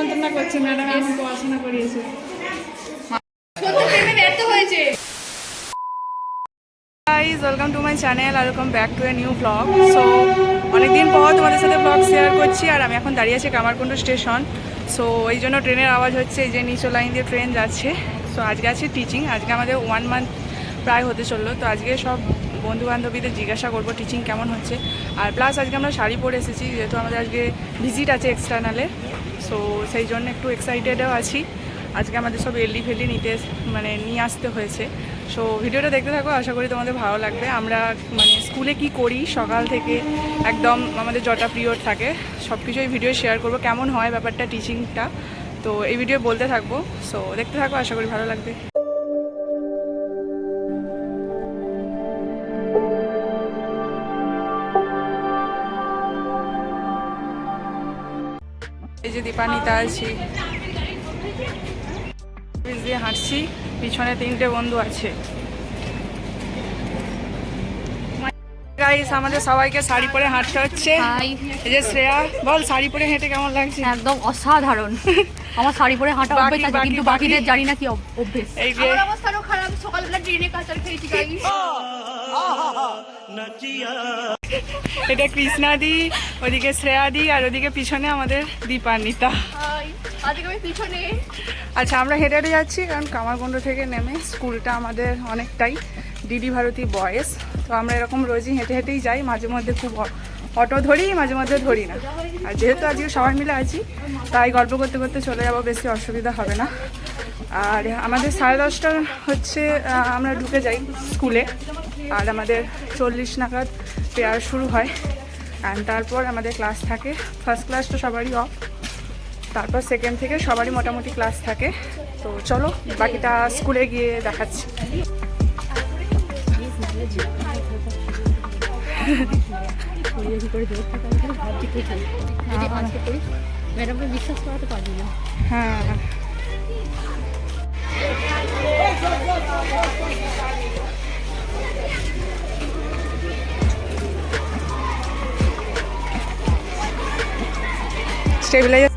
যন্ত্রণা করছে, ম্যাডাম এখন পড়াশোনা করিয়েছে। Guys, welcome to my channel আর welcome back to a new blog. So অনেকদিন পর তোমাদের সাথে ব্লগ শেয়ার করছি, আর আমি এখন দাঁড়িয়ে আছি কামারকুন্ডু স্টেশন। সো এই জন্য ট্রেনের আওয়াজ হচ্ছে, এই যে নিচু লাইন দিয়ে ট্রেন যাচ্ছে। সো আজকে আছে টিচিং, আজকে আমাদের 1 মান্থ প্রায় হতে চললো। তো আজকে সব বন্ধু বান্ধবীদের জিজ্ঞাসা করবো টিচিং কেমন হচ্ছে। আর প্লাস আজকে আমরা শাড়ি পরে এসেছি, যেহেতু আমাদের আজকে ভিজিট আছে এক্সটার্নালের। সো সেই জন্য একটু এক্সাইটেডও আছি। আজকে আমাদের সব এলডি ফেলডি নিয়ে আসতে হয়েছে। সো ভিডিওটা দেখতে থাকো, আশা করি তোমাদের ভালো লাগবে। আমরা স্কুলে কি করি সকাল থেকে একদম আমাদের যটা পিরিয়ড থাকে সব কিছুই ভিডিও শেয়ার করব, কেমন হয় ব্যাপারটা টিচিংটা। তো এই ভিডিও বলতে থাকবো, সো দেখতে থাকো, আশা করি ভালো লাগবে। এই যে দীপানিতা আছি, দিয়ে হাঁটছি, পিছনে 3টে বন্ধু আছে। গাইস, আমাদের সবাইকে শাড়ি পরে হাঁটতে হচ্ছে। এই যে শ্রেয়া, বল শাড়ি পরে হেঁটে কেমন লাগছে? একদম অসাধারণ। আমার শাড়ি পরে হাঁটা অভ্যেস আছে, কিন্তু বাকিদের জানি না কি অভ্যেস। এই যে আমার অবস্থাও খারাপ, সকালবেলা ট্রেনে কাঁচার খেয়েছি গাইস। এটা কৃষ্ণাদি, ওদিকে শ্রেয়াদি, আর ওদিকে পিছনে আমাদের দীপান্বিতা। আজকে আমি পিছনে। আচ্ছা, আমরা হেঁটে হেঁটে যাচ্ছি, কারণ কামারকুন্ডু থেকে নেমে স্কুলটা আমাদের অনেকটাই ডিডি ভারতী বয়েজ। তো আমরা এরকম রোজই হেঁটে হেঁটেই যাই, মাঝে মধ্যে খুব অটো ধরি, মাঝে মধ্যে ধরি না। আর যেহেতু আজকে সবাই মিলে আছি, তাই গল্প করতে করতে চলে যাবো, বেশি অসুবিধা হবে না। আর আমাদের 10:30 হচ্ছে আমরা ঢুকে যাই স্কুলে, আর আমাদের 40 নাগাদ প্রেয়ার শুরু হয়। অ্যান্ড তারপর আমাদের ক্লাস থাকে। ফার্স্ট ক্লাস তো সবারই অফ, তারপর সেকেন্ড থেকে সবারই মোটামুটি ক্লাস থাকে। তো চলো বাকিটা স্কুলে গিয়ে দেখাচ্ছি। ম্যাডামকে বিশ্বাস করাতে পারবি না। হ্যাঁ, স্টেবিলাইজার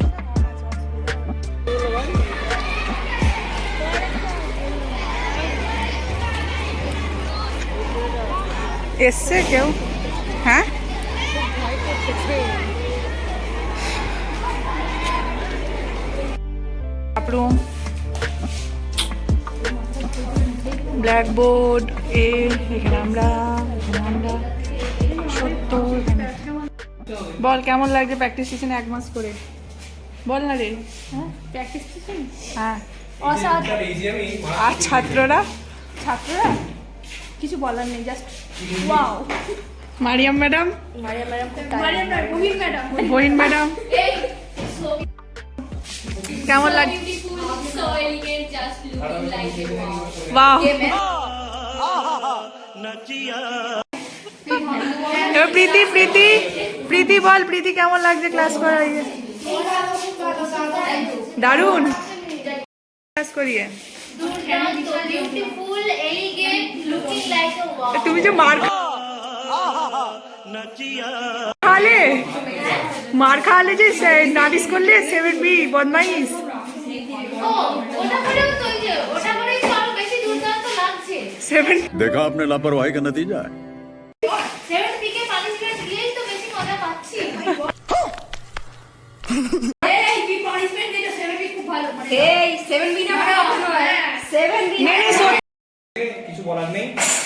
এসছে কেউ? হ্যাঁ, রুম, ব্ল্যাকবোর্ড, এখানে আমরা সত্য। বল কেমন লাগছে প্র্যাকটিস সেশন 1 মাস করে? বল না রে। প্র্যাকটিস সেশন হ্যাঁ, অসাধারণ। আর ছাত্ররা কিছু বলার নেই, জাস্ট ওয়াও। মারিয়াম ম্যাডাম, বহিন ম্যাডাম, কেমন লাগছে? বাহ, প্রীতি প্রীতি প্রীতি বল, প্রীতি কেমন লাগছে ক্লাস করাই? দারুণ ক্লাস করিয়ে। তুমি যে মার খাওয়ালে যে নালিশ করলে 7B বদমাইশ। देखा आपने लापरवाही का नतीजा है।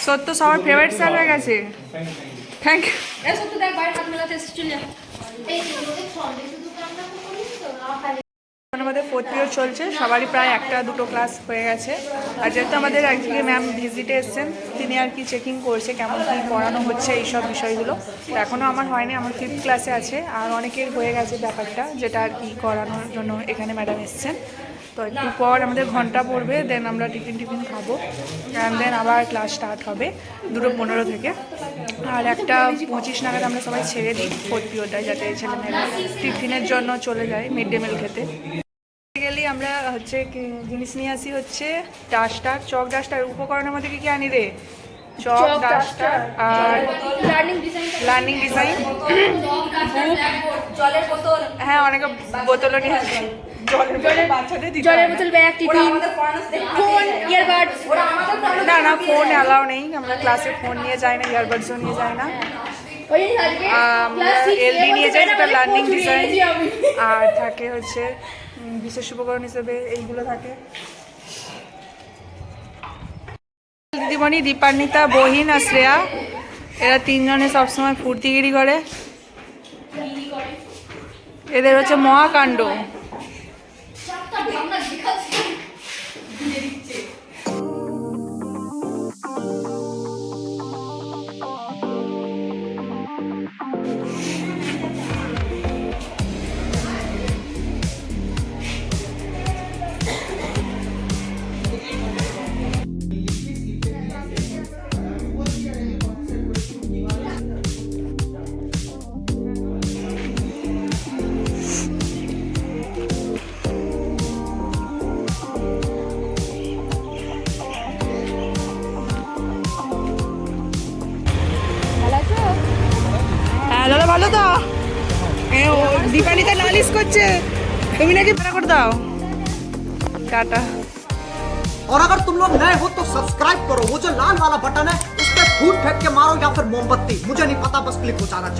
সত্য সবার ফেভারিট স্যার হয়ে গেছে। Thank you. আমাদের 4th পিরিয়ড চলছে, সবারই প্রায় 1-2 ক্লাস হয়ে গেছে। আর যেহেতু আমাদের আজকে ম্যাম ভিজিটে এসেছেন, তিনি আর কি চেকিং করছে কেমন কী পড়ানো হচ্ছে এইসব বিষয়গুলো। তো এখনও আমার হয়নি, আমার 5th ক্লাসে আছে, আর অনেকের হয়ে গেছে ব্যাপারটা, যেটা আর কি করানোর জন্য এখানে ম্যাডাম এসছেন। তো একটু পর আমাদের ঘন্টা পড়বে, দেন আমরা টিফিন খাবো, অ্যান্ড দেন আবার ক্লাস স্টার্ট হবে 2:15 থেকে। আর 1:25 নাগাদ আমরা সবাই ছেড়ে দিই 4th পিরিয়ডটায়, যাতে ছেলেমেয়েরা টিফিনের জন্য চলে যায় মিড ডে মিল খেতে। আমরা হচ্ছে জিনিস নিয়ে আসি, হচ্ছে ডাস্টার, চক ডাস্টার। উপকরণের মধ্যে কি কি আনি রে? চক ডাস্টার আর লার্নিং ডিজাইন, বুক, জলের বোতল, হ্যাঁ অনেকে বোতলও নিয়ে আসে জলের বাচ্চাদের দিতে জলের হয় না। বোতল, ব্যাগ, টিফিন, ফোন, ইয়ারবাড। না না ফোন অ্যালাউ নেই, আমরা ক্লাসে ফোন নিয়ে যাই না, ইয়ারবাডসও নিয়ে যাই না। আমরা এলডি নিয়ে যাই, যেটা লার্নিং ডিজাইন, আর থাকে হচ্ছে বিশেষ উপকরণ হিসেবে এইগুলো থাকে। দিদিমণি, দীপান্বিতা, বহিন আর শ্রেয়া, এরা তিনজনে সবসময় ফুর্তিগিরি করে। এদের হচ্ছে মহাকাণ্ড। হ্যাঁ দাদা ভালো তো। ও দীপান্বিতা নালিশ করছে, তুমি নাকি বেড়া করে দাও। টাটা। और अगर तुम लोग नए हो तो सब्सक्राइब करो, वो जो लाल वाला बटन है उस पर फूट फेंक के मारो या फिर मोमबत्ती, मुझे नहीं पता, बस क्लिक हो जाना चाहिए।